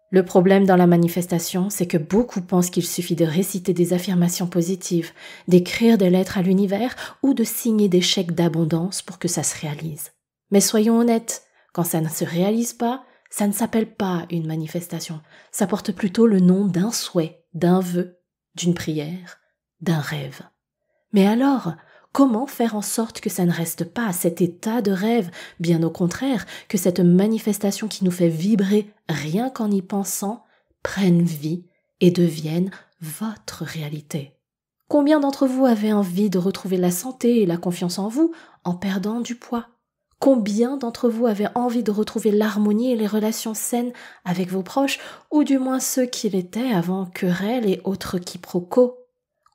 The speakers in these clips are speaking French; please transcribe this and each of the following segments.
Le problème dans la manifestation, c'est que beaucoup pensent qu'il suffit de réciter des affirmations positives, d'écrire des lettres à l'univers ou de signer des chèques d'abondance pour que ça se réalise. Mais soyons honnêtes, quand ça ne se réalise pas, ça ne s'appelle pas une manifestation. Ça porte plutôt le nom d'un souhait, d'un vœu, d'une prière, d'un rêve. Mais alors, comment faire en sorte que ça ne reste pas à cet état de rêve, bien au contraire, que cette manifestation qui nous fait vibrer rien qu'en y pensant prenne vie et devienne votre réalité? Combien d'entre vous avaient envie de retrouver la santé et la confiance en vous en perdant du poids? Combien d'entre vous avaient envie de retrouver l'harmonie et les relations saines avec vos proches, ou du moins ceux qui l'étaient avant querelles et autres quiproquos?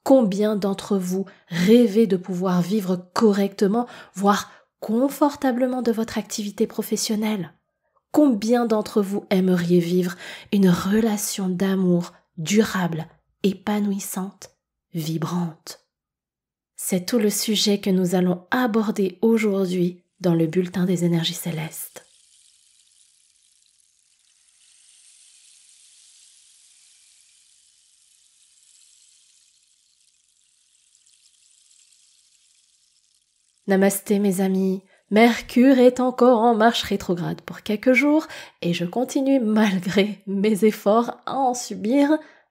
Combien d'entre vous rêvaient de pouvoir vivre correctement, voire confortablement de votre activité professionnelle? Combien d'entre vous aimeriez vivre une relation d'amour durable, épanouissante, vibrante? C'est tout le sujet que nous allons aborder aujourd'hui dans le bulletin des énergies célestes. Namasté mes amis, Mercure est encore en marche rétrograde pour quelques jours et je continue malgré mes efforts à en subir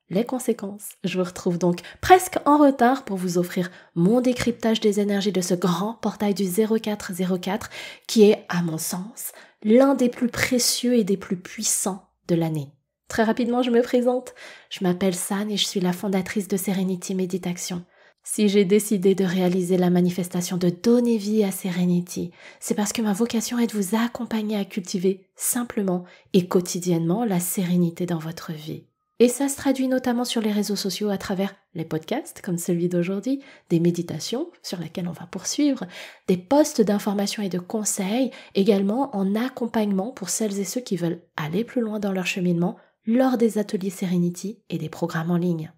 les conséquences. Je vous retrouve donc presque en retard pour vous offrir mon décryptage des énergies de ce grand portail du 0404 qui est, à mon sens, l'un des plus précieux et des plus puissants de l'année. Très rapidement, je me présente. Je m'appelle San et je suis la fondatrice de Serenity Méditation. Si j'ai décidé de réaliser la manifestation de donner vie à Serenity, c'est parce que ma vocation est de vous accompagner à cultiver simplement et quotidiennement la sérénité dans votre vie. Et ça se traduit notamment sur les réseaux sociaux à travers les podcasts comme celui d'aujourd'hui, des méditations sur lesquelles on va poursuivre, des posts d'informations et de conseils, également en accompagnement pour celles et ceux qui veulent aller plus loin dans leur cheminement lors des ateliers Serenity et des programmes en ligne.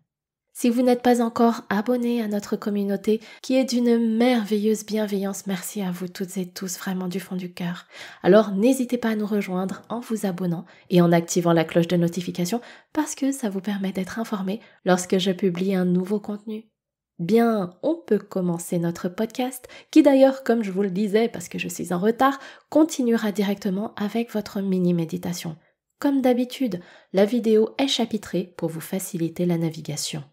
Si vous n'êtes pas encore abonné à notre communauté, qui est d'une merveilleuse bienveillance, merci à vous toutes et tous, vraiment du fond du cœur. Alors n'hésitez pas à nous rejoindre en vous abonnant et en activant la cloche de notification parce que ça vous permet d'être informé lorsque je publie un nouveau contenu. Bien, on peut commencer notre podcast, qui d'ailleurs, comme je vous le disais parce que je suis en retard, continuera directement avec votre mini-méditation. Comme d'habitude, la vidéo est chapitrée pour vous faciliter la navigation.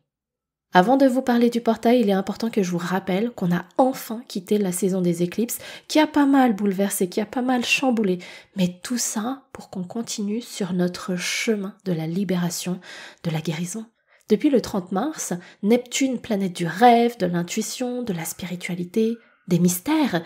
Avant de vous parler du portail, il est important que je vous rappelle qu'on a enfin quitté la saison des éclipses, qui a pas mal bouleversé, qui a pas mal chamboulé. Mais tout ça pour qu'on continue sur notre chemin de la libération, de la guérison. Depuis le 30 mars, Neptune, planète du rêve, de l'intuition, de la spiritualité, des mystères,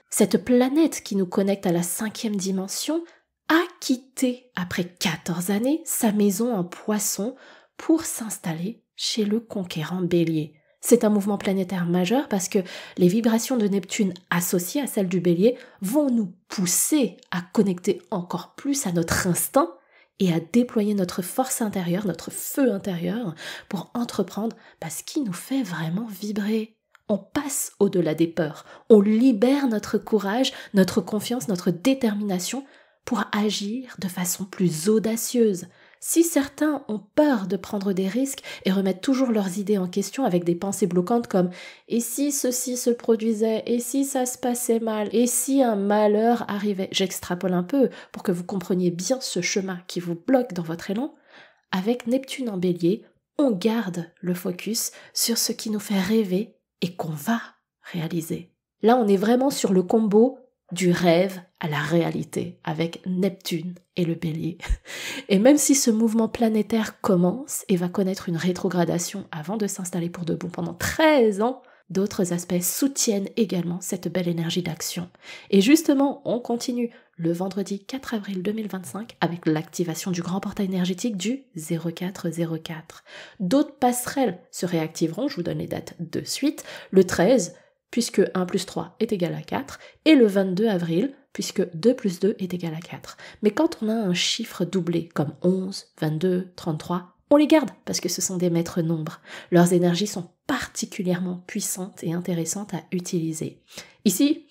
cette planète qui nous connecte à la 5e dimension, a quitté, après 14 années, sa maison en Poisson pour s'installer chez le conquérant Bélier. C'est un mouvement planétaire majeur parce que les vibrations de Neptune associées à celles du Bélier vont nous pousser à connecter encore plus à notre instinct et à déployer notre force intérieure, notre feu intérieur pour entreprendre ce qui nous fait vraiment vibrer. On passe au-delà des peurs, on libère notre courage, notre confiance, notre détermination pour agir de façon plus audacieuse. Si certains ont peur de prendre des risques et remettent toujours leurs idées en question avec des pensées bloquantes comme « et si ceci se produisait, et si ça se passait mal, et si un malheur arrivait ?» J'extrapole un peu pour que vous compreniez bien ce chemin qui vous bloque dans votre élan. Avec Neptune en Bélier, on garde le focus sur ce qui nous fait rêver et qu'on va réaliser. Là, on est vraiment sur le combo du rêve à la réalité, avec Neptune et le Bélier. Et même si ce mouvement planétaire commence et va connaître une rétrogradation avant de s'installer pour de bon pendant 13 ans, d'autres aspects soutiennent également cette belle énergie d'action. Et justement, on continue le vendredi 4 avril 2025 avec l'activation du grand portail énergétique du 0404. D'autres passerelles se réactiveront, je vous donne les dates de suite, le 13, puisque 1 plus 3 est égal à 4, et le 22 avril, puisque 2 plus 2 est égal à 4. Mais quand on a un chiffre doublé, comme 11, 22, 33, on les garde, parce que ce sont des maîtres nombres. Leurs énergies sont particulièrement puissantes et intéressantes à utiliser. Ici,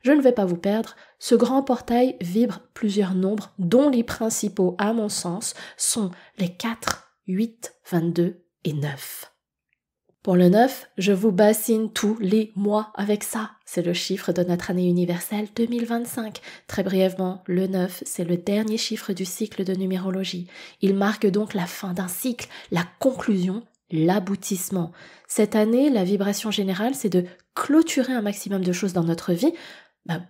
Je ne vais pas vous perdre, ce grand portail vibre plusieurs nombres dont les principaux, à mon sens, sont les 4, 8, 22 et 9. Pour le 9, je vous bassine tous les mois avec ça. C'est le chiffre de notre année universelle 2025. Très brièvement, le 9, c'est le dernier chiffre du cycle de numérologie. Il marque donc la fin d'un cycle, la conclusion, l'aboutissement. Cette année, la vibration générale, c'est de clôturer un maximum de choses dans notre vie.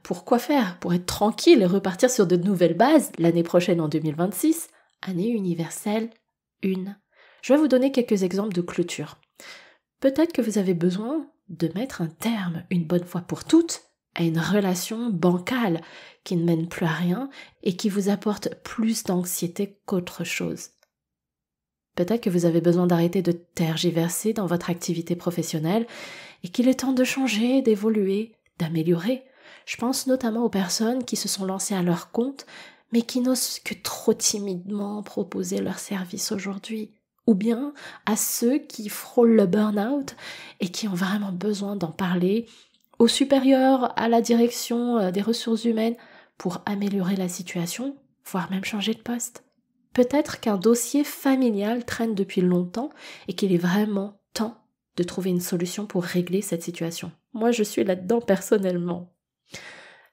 Pour quoi faire? Pour être tranquille et repartir sur de nouvelles bases l'année prochaine en 2026, année universelle 1. Je vais vous donner quelques exemples de clôture. Peut-être que vous avez besoin de mettre un terme, une bonne fois pour toutes, à une relation bancale qui ne mène plus à rien et qui vous apporte plus d'anxiété qu'autre chose. Peut-être que vous avez besoin d'arrêter de tergiverser dans votre activité professionnelle et qu'il est temps de changer, d'évoluer, d'améliorer. Je pense notamment aux personnes qui se sont lancées à leur compte mais qui n'osent que trop timidement proposer leurs services aujourd'hui. Ou bien à ceux qui frôlent le burn-out et qui ont vraiment besoin d'en parler aux supérieurs, à la direction des ressources humaines pour améliorer la situation, voire même changer de poste. Peut-être qu'un dossier familial traîne depuis longtemps et qu'il est vraiment temps de trouver une solution pour régler cette situation. Moi, je suis là-dedans personnellement.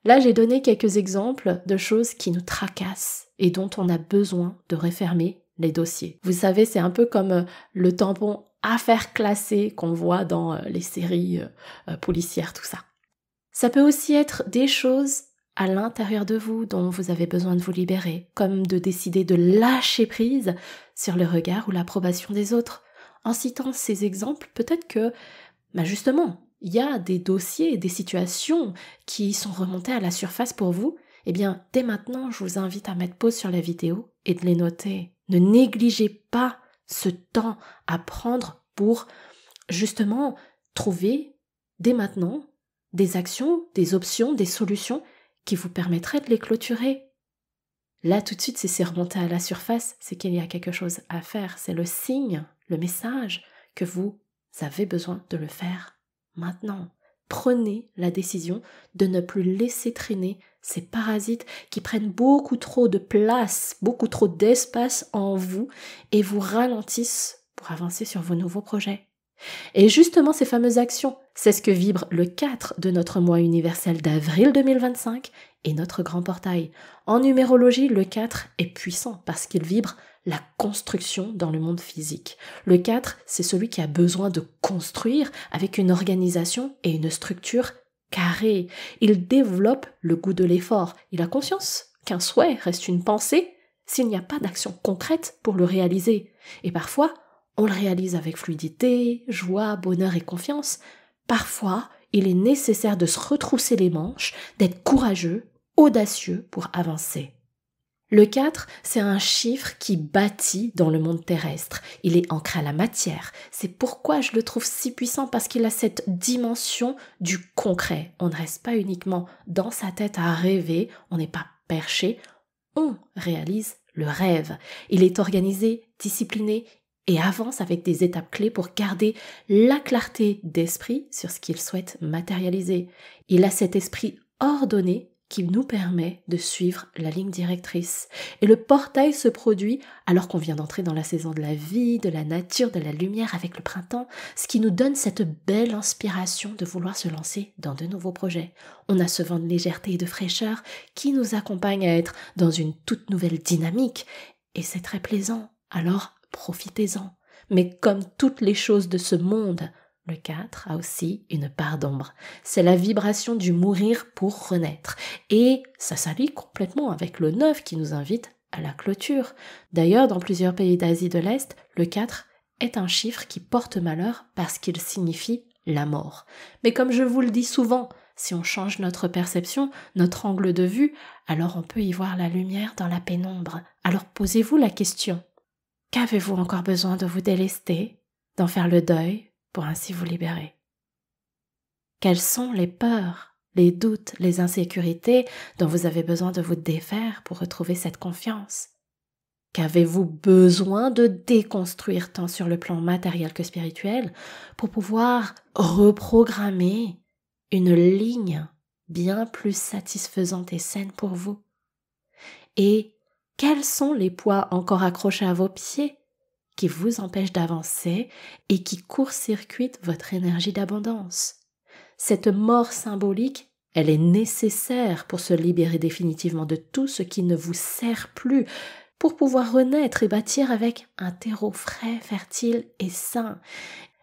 Là, j'ai donné quelques exemples de choses qui nous tracassent et dont on a besoin de refermer les dossiers. Vous savez, c'est un peu comme le tampon affaires classées qu'on voit dans les séries policières, tout ça. Ça peut aussi être des choses à l'intérieur de vous dont vous avez besoin de vous libérer, comme de décider de lâcher prise sur le regard ou l'approbation des autres. En citant ces exemples, peut-être que, justement, il y a des dossiers, des situations qui sont remontées à la surface pour vous. Eh bien, dès maintenant, je vous invite à mettre pause sur la vidéo et de les noter. Ne négligez pas ce temps à prendre pour justement trouver dès maintenant des actions, des options, des solutions qui vous permettraient de les clôturer. Là, tout de suite, si c'est remonté à la surface, c'est qu'il y a quelque chose à faire. C'est le signe, le message que vous avez besoin de le faire maintenant. Prenez la décision de ne plus laisser traîner ces parasites qui prennent beaucoup trop de place, beaucoup trop d'espace en vous et vous ralentissent pour avancer sur vos nouveaux projets. Et justement, ces fameuses actions, c'est ce que vibre le 4 de notre mois universel d'avril 2025 et notre grand portail. En numérologie, le 4 est puissant parce qu'il vibre la construction dans le monde physique. Le 4, c'est celui qui a besoin de construire avec une organisation et une structure carrée. Il développe le goût de l'effort. Il a conscience qu'un souhait reste une pensée s'il n'y a pas d'action concrète pour le réaliser. Et parfois, on le réalise avec fluidité, joie, bonheur et confiance. Parfois, il est nécessaire de se retrousser les manches, d'être courageux, audacieux pour avancer. Le 4, c'est un chiffre qui bâtit dans le monde terrestre. Il est ancré à la matière. C'est pourquoi je le trouve si puissant parce qu'il a cette dimension du concret. On ne reste pas uniquement dans sa tête à rêver, on n'est pas perché, on réalise le rêve. Il est organisé, discipliné et avance avec des étapes clés pour garder la clarté d'esprit sur ce qu'il souhaite matérialiser. Il a cet esprit ordonné qui nous permet de suivre la ligne directrice. Et le portail se produit alors qu'on vient d'entrer dans la saison de la vie, de la nature, de la lumière avec le printemps, ce qui nous donne cette belle inspiration de vouloir se lancer dans de nouveaux projets. On a ce vent de légèreté et de fraîcheur qui nous accompagne à être dans une toute nouvelle dynamique. Et c'est très plaisant, alors profitez-en. Mais comme toutes les choses de ce monde, le 4 a aussi une part d'ombre. C'est la vibration du mourir pour renaître. Et ça s'allie complètement avec le 9 qui nous invite à la clôture. D'ailleurs, dans plusieurs pays d'Asie de l'Est, le 4 est un chiffre qui porte malheur parce qu'il signifie la mort. Mais comme je vous le dis souvent, si on change notre perception, notre angle de vue, alors on peut y voir la lumière dans la pénombre. Alors posez-vous la question. Qu'avez-vous encore besoin de vous délester, d'en faire le deuil, pour ainsi vous libérer? Quelles sont les peurs, les doutes, les insécurités dont vous avez besoin de vous défaire pour retrouver cette confiance? Qu'avez-vous besoin de déconstruire tant sur le plan matériel que spirituel pour pouvoir reprogrammer une ligne bien plus satisfaisante et saine pour vous? Et quels sont les poids encore accrochés à vos pieds qui vous empêchent d'avancer et qui court-circuitent votre énergie d'abondance? Cette mort symbolique, elle est nécessaire pour se libérer définitivement de tout ce qui ne vous sert plus, pour pouvoir renaître et bâtir avec un terreau frais, fertile et sain.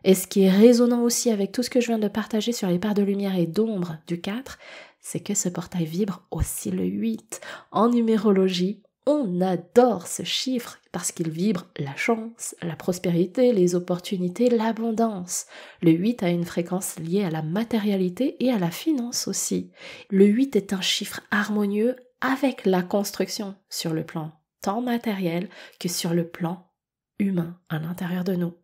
Et ce qui est résonnant aussi avec tout ce que je viens de partager sur les parts de lumière et d'ombre du 4, c'est que ce portail vibre aussi le 8. En numérologie, on adore ce chiffre parce qu'il vibre la chance, la prospérité, les opportunités, l'abondance. Le 8 a une fréquence liée à la matérialité et à la finance aussi. Le 8 est un chiffre harmonieux avec la construction sur le plan tant matériel que sur le plan humain à l'intérieur de nous.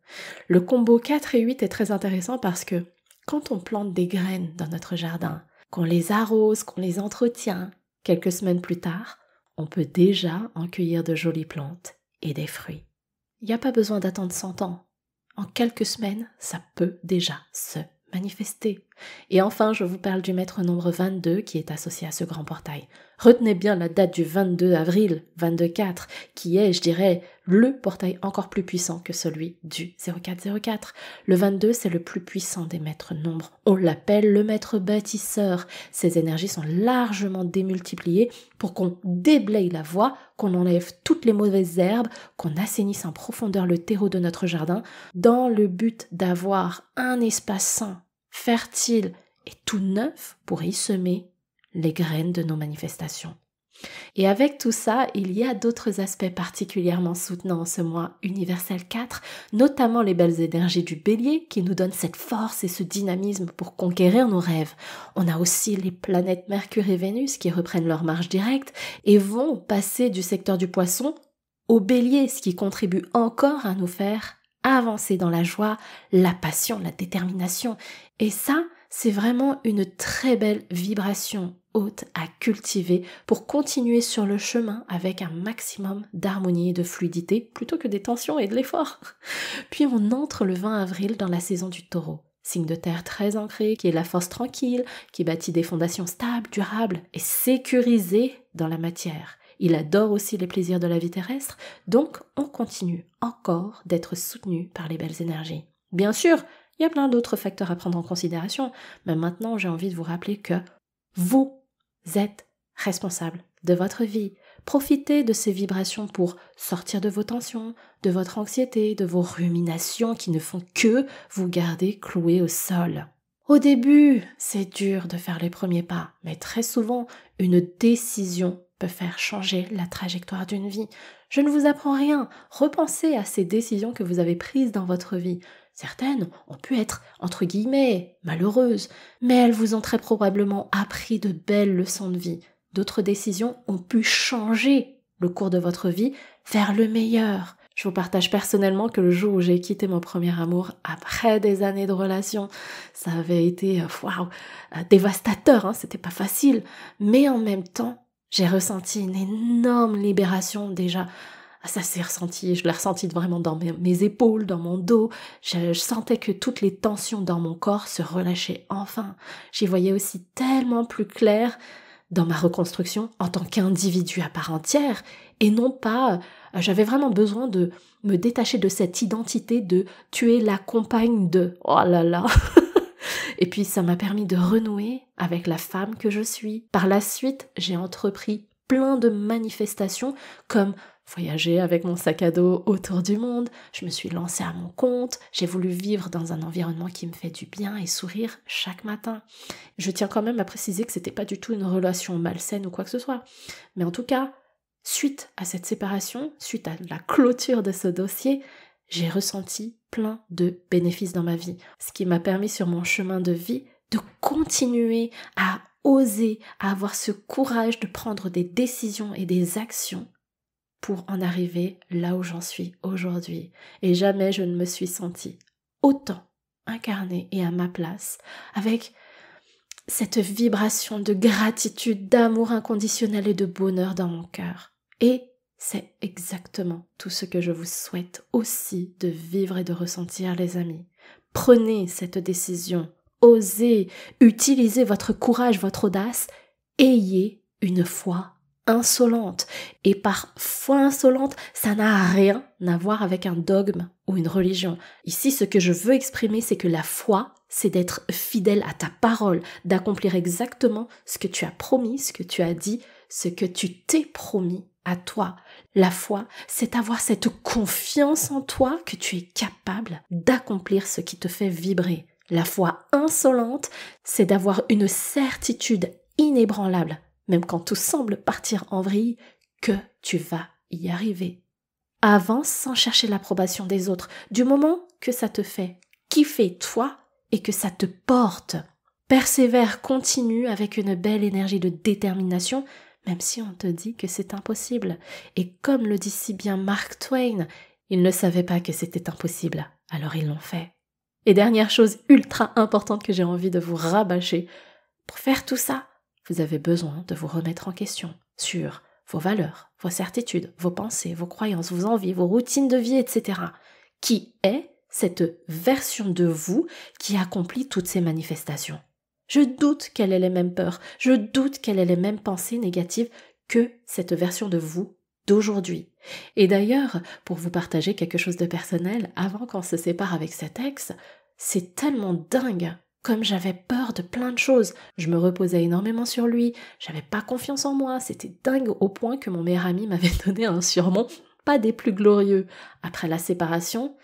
Le combo 4 et 8 est très intéressant parce que quand on plante des graines dans notre jardin, qu'on les arrose, qu'on les entretient, quelques semaines plus tard, on peut déjà en cueillir de jolies plantes et des fruits. Il n'y a pas besoin d'attendre 100 ans. En quelques semaines, ça peut déjà se manifester. Et enfin, je vous parle du maître nombre 22 qui est associé à ce grand portail. Retenez bien la date du 22 avril 22-4 qui est, je dirais, le portail encore plus puissant que celui du 0404. Le 22, c'est le plus puissant des maîtres nombres. On l'appelle le maître bâtisseur. Ses énergies sont largement démultipliées pour qu'on déblaye la voie, qu'on enlève toutes les mauvaises herbes, qu'on assainisse en profondeur le terreau de notre jardin dans le but d'avoir un espace sain, fertile et tout neuf pour y semer les graines de nos manifestations. Et avec tout ça, il y a d'autres aspects particulièrement soutenants en ce mois universel 4, notamment les belles énergies du bélier qui nous donnent cette force et ce dynamisme pour conquérir nos rêves. On a aussi les planètes Mercure et Vénus qui reprennent leur marche directe et vont passer du secteur du poisson au bélier, ce qui contribue encore à nous faire avancer dans la joie, la passion, la détermination. Et ça, c'est vraiment une très belle vibration haute à cultiver pour continuer sur le chemin avec un maximum d'harmonie et de fluidité plutôt que des tensions et de l'effort. Puis on entre le 20 avril dans la saison du taureau, signe de terre très ancré, qui est la force tranquille, qui bâtit des fondations stables, durables et sécurisées dans la matière. Il adore aussi les plaisirs de la vie terrestre, donc on continue encore d'être soutenu par les belles énergies. Bien sûr, il y a plein d'autres facteurs à prendre en considération, mais maintenant j'ai envie de vous rappeler que vous êtes responsable de votre vie. Profitez de ces vibrations pour sortir de vos tensions, de votre anxiété, de vos ruminations qui ne font que vous garder cloué au sol. Au début, c'est dur de faire les premiers pas, mais très souvent, une décision peut faire changer la trajectoire d'une vie. Je ne vous apprends rien. Repensez à ces décisions que vous avez prises dans votre vie. Certaines ont pu être, entre guillemets, malheureuses, mais elles vous ont très probablement appris de belles leçons de vie. D'autres décisions ont pu changer le cours de votre vie vers le meilleur. Je vous partage personnellement que le jour où j'ai quitté mon premier amour, après des années de relation, ça avait été dévastateur, hein, c'était pas facile, mais en même temps, j'ai ressenti une énorme libération déjà. Ça s'est ressenti, je l'ai ressenti vraiment dans mes épaules, dans mon dos. Je sentais que toutes les tensions dans mon corps se relâchaient enfin. J'y voyais aussi tellement plus clair dans ma reconstruction en tant qu'individu à part entière et non pas, j'avais vraiment besoin de me détacher de cette identité de tu es la compagne de, oh là là. Et puis ça m'a permis de renouer avec la femme que je suis. Par la suite, j'ai entrepris plein de manifestations comme voyager avec mon sac à dos autour du monde, je me suis lancée à mon compte, j'ai voulu vivre dans un environnement qui me fait du bien et sourire chaque matin. Je tiens quand même à préciser que c'était pas du tout une relation malsaine ou quoi que ce soit. Mais en tout cas, suite à cette séparation, suite à la clôture de ce dossier, j'ai ressenti plein de bénéfices dans ma vie. Ce qui m'a permis sur mon chemin de vie de continuer à oser, à avoir ce courage de prendre des décisions et des actions pour en arriver là où j'en suis aujourd'hui. Et jamais je ne me suis sentie autant incarnée et à ma place, avec cette vibration de gratitude, d'amour inconditionnel et de bonheur dans mon cœur. Et c'est exactement tout ce que je vous souhaite aussi de vivre et de ressentir, les amis. Prenez cette décision osez, utilisez votre courage, votre audace, ayez une foi insolente. Et par foi insolente, ça n'a rien à voir avec un dogme ou une religion. Ici, ce que je veux exprimer, c'est que la foi, c'est d'être fidèle à ta parole, d'accomplir exactement ce que tu as promis, ce que tu as dit, ce que tu t'es promis à toi. La foi, c'est avoir cette confiance en toi que tu es capable d'accomplir ce qui te fait vibrer. La foi insolente, c'est d'avoir une certitude inébranlable, même quand tout semble partir en vrille, que tu vas y arriver. Avance sans chercher l'approbation des autres, du moment que ça te fait kiffer toi et que ça te porte. Persévère, continue avec une belle énergie de détermination, même si on te dit que c'est impossible. Et comme le dit si bien Mark Twain, ils ne savaient pas que c'était impossible, alors ils l'ont fait. Et dernière chose ultra importante que j'ai envie de vous rabâcher, pour faire tout ça, vous avez besoin de vous remettre en question sur vos valeurs, vos certitudes, vos pensées, vos croyances, vos envies, vos routines de vie, etc. Qui est cette version de vous qui accomplit toutes ces manifestations? Je doute qu'elle ait les mêmes peurs, je doute qu'elle ait les mêmes pensées négatives que cette version de vous d'aujourd'hui. Et d'ailleurs, pour vous partager quelque chose de personnel, avant qu'on se sépare avec cet ex, c'est tellement dingue. Comme j'avais peur de plein de choses, je me reposais énormément sur lui, j'avais pas confiance en moi, c'était dingue au point que mon meilleur ami m'avait donné un surnom, pas des plus glorieux. Après la séparation,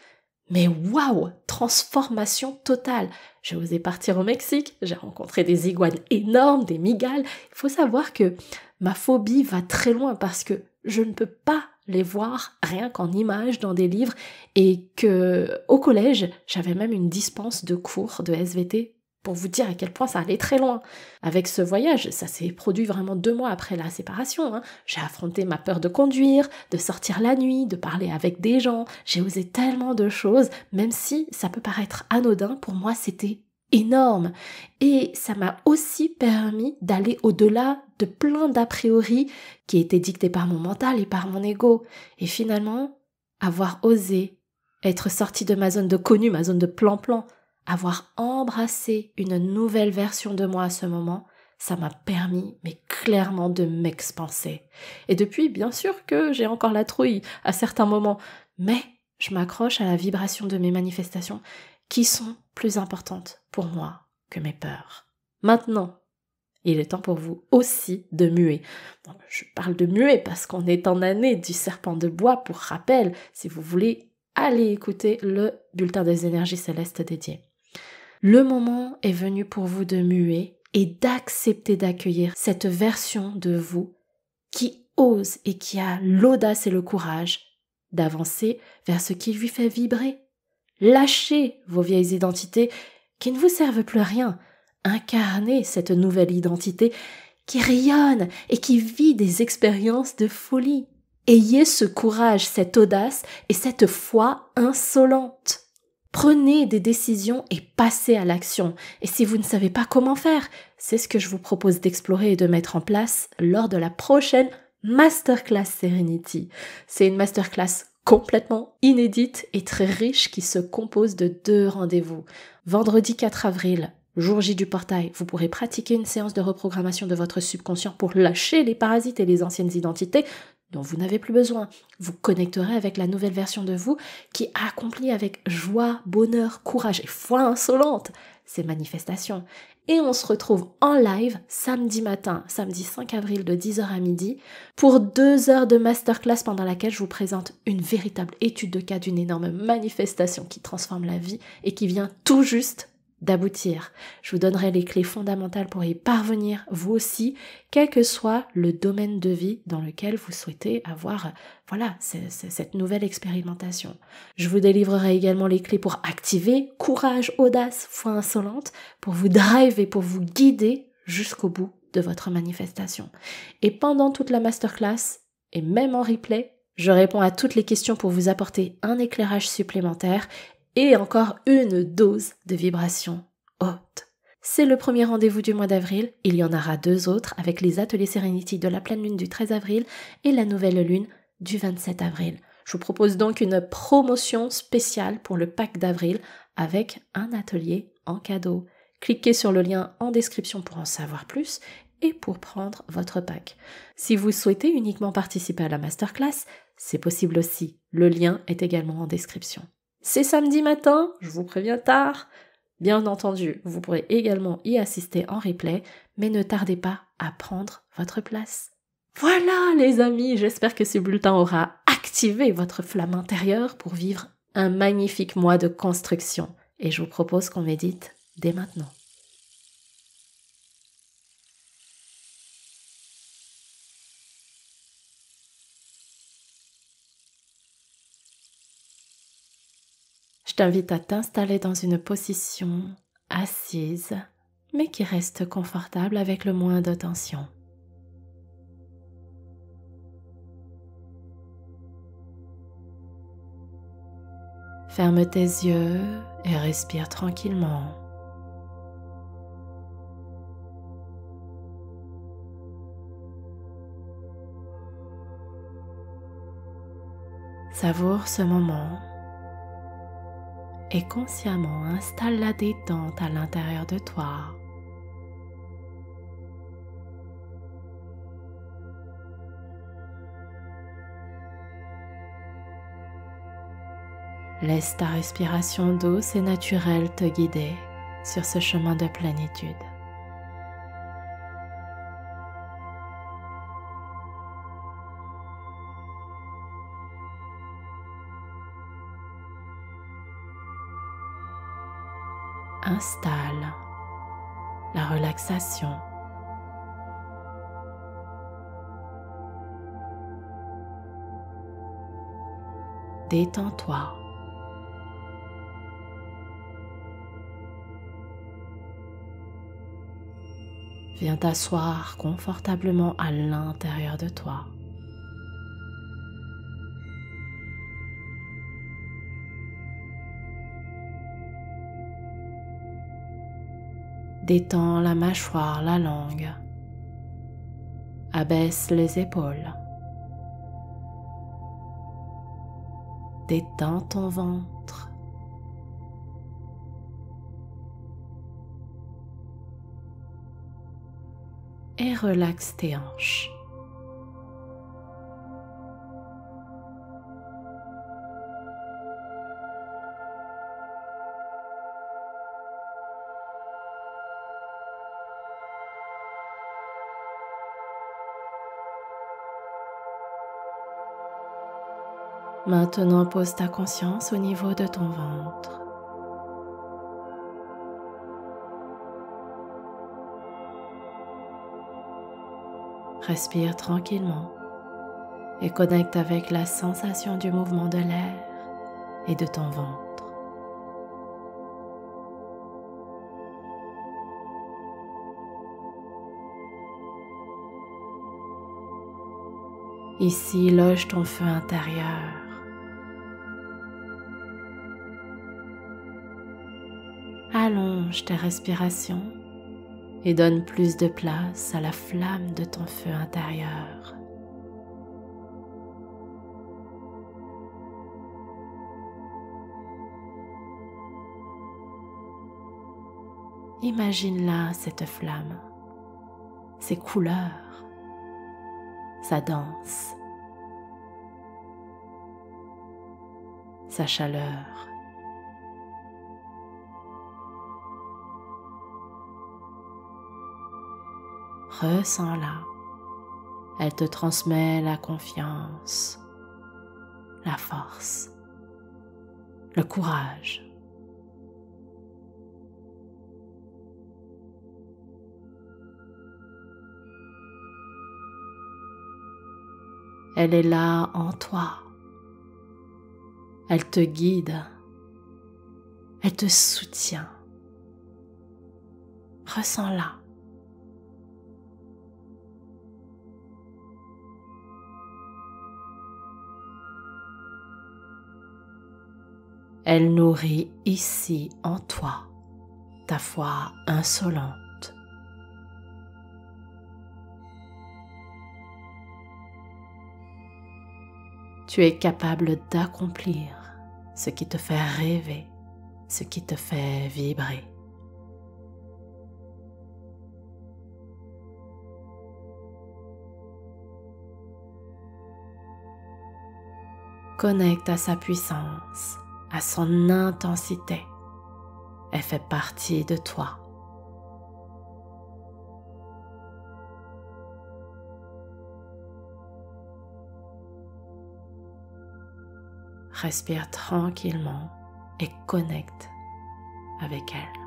mais waouh, transformation totale. J'ai osé partir au Mexique, j'ai rencontré des iguanes énormes, des migales. Il faut savoir que ma phobie va très loin parce que je ne peux pas les voir rien qu'en images dans des livres et que au collège, j'avais même une dispense de cours de SVT pour vous dire à quel point ça allait très loin. Avec ce voyage, ça s'est produit vraiment 2 mois après la séparation. J'ai affronté ma peur de conduire, de sortir la nuit, de parler avec des gens. J'ai osé tellement de choses, même si ça peut paraître anodin, pour moi c'était énorme. Et ça m'a aussi permis d'aller au-delà de plein d'a priori qui étaient dictés par mon mental et par mon ego. Et finalement, avoir osé être sorti de ma zone de connu, ma zone de plan-plan, avoir embrassé une nouvelle version de moi à ce moment, ça m'a permis, mais clairement, de m'expanser. Et depuis, bien sûr que j'ai encore la trouille à certains moments, mais je m'accroche à la vibration de mes manifestations qui sont plus importantes pour moi que mes peurs. Maintenant, il est temps pour vous aussi de muer. Bon, je parle de muer parce qu'on est en année du serpent de bois, pour rappel, si vous voulez, allez écouter le bulletin des énergies célestes dédié. Le moment est venu pour vous de muer et d'accepter d'accueillir cette version de vous qui ose et qui a l'audace et le courage d'avancer vers ce qui lui fait vibrer. Lâchez vos vieilles identités qui ne vous servent plus à rien. Incarnez cette nouvelle identité qui rayonne et qui vit des expériences de folie. Ayez ce courage, cette audace et cette foi insolente. Prenez des décisions et passez à l'action. Et si vous ne savez pas comment faire, c'est ce que je vous propose d'explorer et de mettre en place lors de la prochaine Masterclass Serenity. C'est une masterclass complètement inédite et très riche qui se compose de 2 rendez-vous. Vendredi 4 avril, jour J du portail, vous pourrez pratiquer une séance de reprogrammation de votre subconscient pour lâcher les parasites et les anciennes identités dont vous n'avez plus besoin. Vous connecterez avec la nouvelle version de vous qui accomplit avec joie, bonheur, courage et foi insolente ces manifestations. Et on se retrouve en live samedi matin, samedi 5 avril de 10h à midi, pour 2 heures de masterclass pendant laquelle je vous présente une véritable étude de cas d'une énorme manifestation qui transforme la vie et qui vient tout juste d'aboutir. Je vous donnerai les clés fondamentales pour y parvenir, vous aussi, quel que soit le domaine de vie dans lequel vous souhaitez avoir, cette nouvelle expérimentation. Je vous délivrerai également les clés pour activer courage, audace, foi insolente, pour vous driver, pour vous guider jusqu'au bout de votre manifestation. Et pendant toute la masterclass, et même en replay, je réponds à toutes les questions pour vous apporter un éclairage supplémentaire et encore une dose de vibration haute. C'est le premier rendez-vous du mois d'avril, il y en aura 2 autres avec les ateliers Serenity de la pleine lune du 13 avril et la nouvelle lune du 27 avril. Je vous propose donc une promotion spéciale pour le pack d'avril avec un atelier en cadeau. Cliquez sur le lien en description pour en savoir plus et pour prendre votre pack. Si vous souhaitez uniquement participer à la masterclass, c'est possible aussi. Le lien est également en description. C'est samedi matin, je vous préviens tard. Bien entendu, vous pourrez également y assister en replay, mais ne tardez pas à prendre votre place. Voilà les amis, j'espère que ce bulletin aura activé votre flamme intérieure pour vivre un magnifique mois de construction. Et je vous propose qu'on médite dès maintenant. Je t'invite à t'installer dans une position assise, mais qui reste confortable avec le moins de tension. Ferme tes yeux et respire tranquillement. Savoure ce moment et consciemment installe la détente à l'intérieur de toi. Laisse ta respiration douce et naturelle te guider sur ce chemin de plénitude. Installe la relaxation. Détends-toi. Viens t'asseoir confortablement à l'intérieur de toi. Détends la mâchoire, la langue. Abaisse les épaules. Détends ton ventre. Et relaxe tes hanches. Maintenant, pose ta conscience au niveau de ton ventre. Respire tranquillement et connecte avec la sensation du mouvement de l'air et de ton ventre. Ici, loge ton feu intérieur. Allonge tes respirations et donne plus de place à la flamme de ton feu intérieur. Imagine-là, cette flamme, ses couleurs, sa danse, sa chaleur. Ressens-la. Elle te transmet la confiance, la force, le courage. Elle est là en toi. Elle te guide. Elle te soutient. Ressens-la. Elle nourrit ici en toi ta foi insolente. Tu es capable d'accomplir ce qui te fait rêver, ce qui te fait vibrer. Connecte à sa puissance, à son intensité. Elle fait partie de toi. Respire tranquillement et connecte avec elle.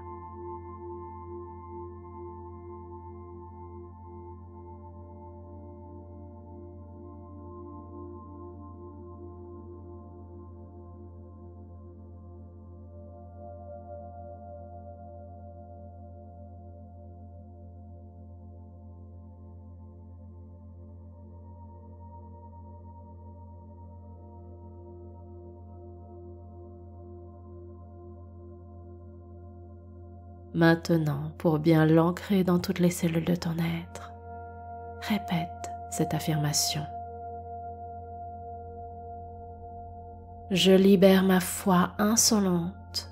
Maintenant, pour bien l'ancrer dans toutes les cellules de ton être, répète cette affirmation. Je libère ma foi insolente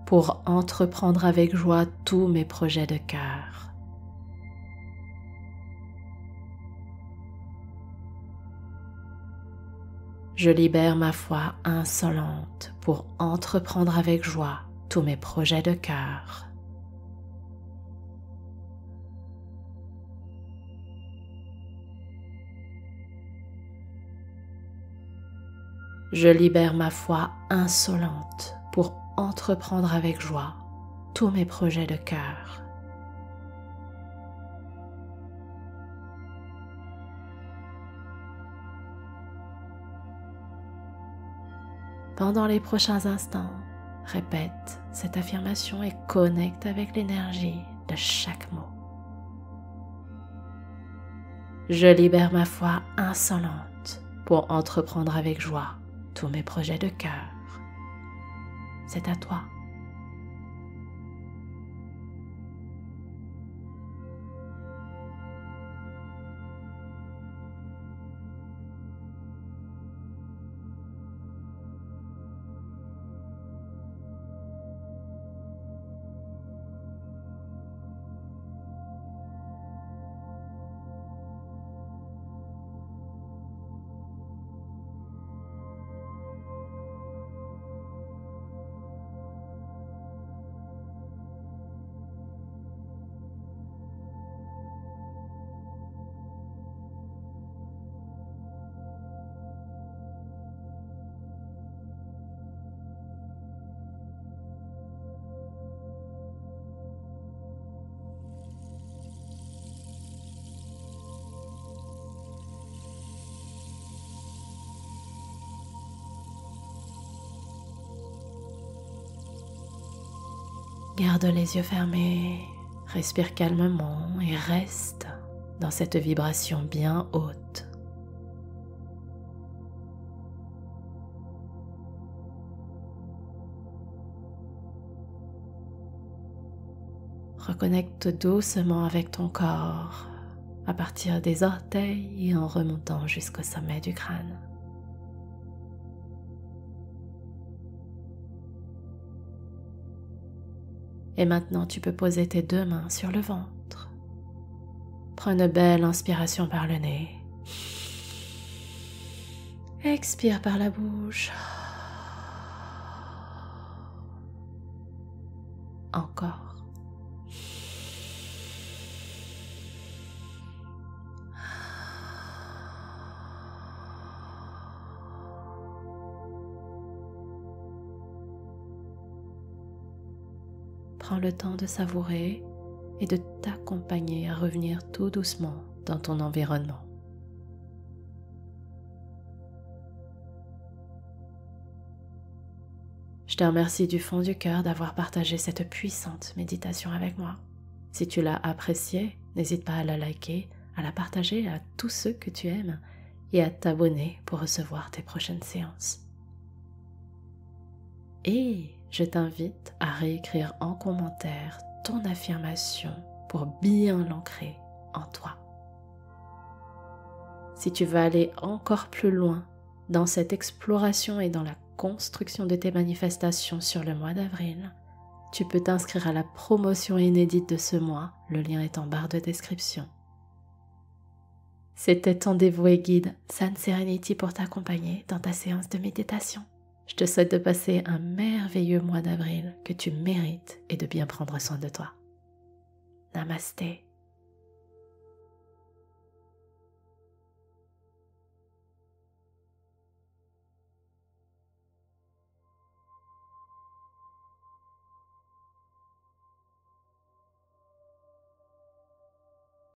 pour entreprendre avec joie tous mes projets de cœur. Je libère ma foi insolente pour entreprendre avec joie tous mes projets de cœur. Je libère ma foi insolente pour entreprendre avec joie tous mes projets de cœur. Pendant les prochains instants, répète cette affirmation et connecte avec l'énergie de chaque mot. Je libère ma foi insolente pour entreprendre avec joie tous mes projets de cœur. C'est à toi. Garde les yeux fermés, respire calmement et reste dans cette vibration bien haute. Reconnecte doucement avec ton corps à partir des orteils et en remontant jusqu'au sommet du crâne. Et maintenant, tu peux poser tes deux mains sur le ventre. Prends une belle inspiration par le nez. Expire par la bouche. Encore. Prends le temps de savourer et de t'accompagner à revenir tout doucement dans ton environnement. Je te remercie du fond du cœur d'avoir partagé cette puissante méditation avec moi. Si tu l'as appréciée, n'hésite pas à la liker, à la partager à tous ceux que tu aimes et à t'abonner pour recevoir tes prochaines séances. Et je t'invite à réécrire en commentaire ton affirmation pour bien l'ancrer en toi. Si tu veux aller encore plus loin dans cette exploration et dans la construction de tes manifestations sur le mois d'avril, tu peux t'inscrire à la promotion inédite de ce mois, le lien est en barre de description. C'était ton dévoué guide, Sun Serenity, pour t'accompagner dans ta séance de méditation. Je te souhaite de passer un merveilleux mois d'avril que tu mérites et de bien prendre soin de toi. Namasté.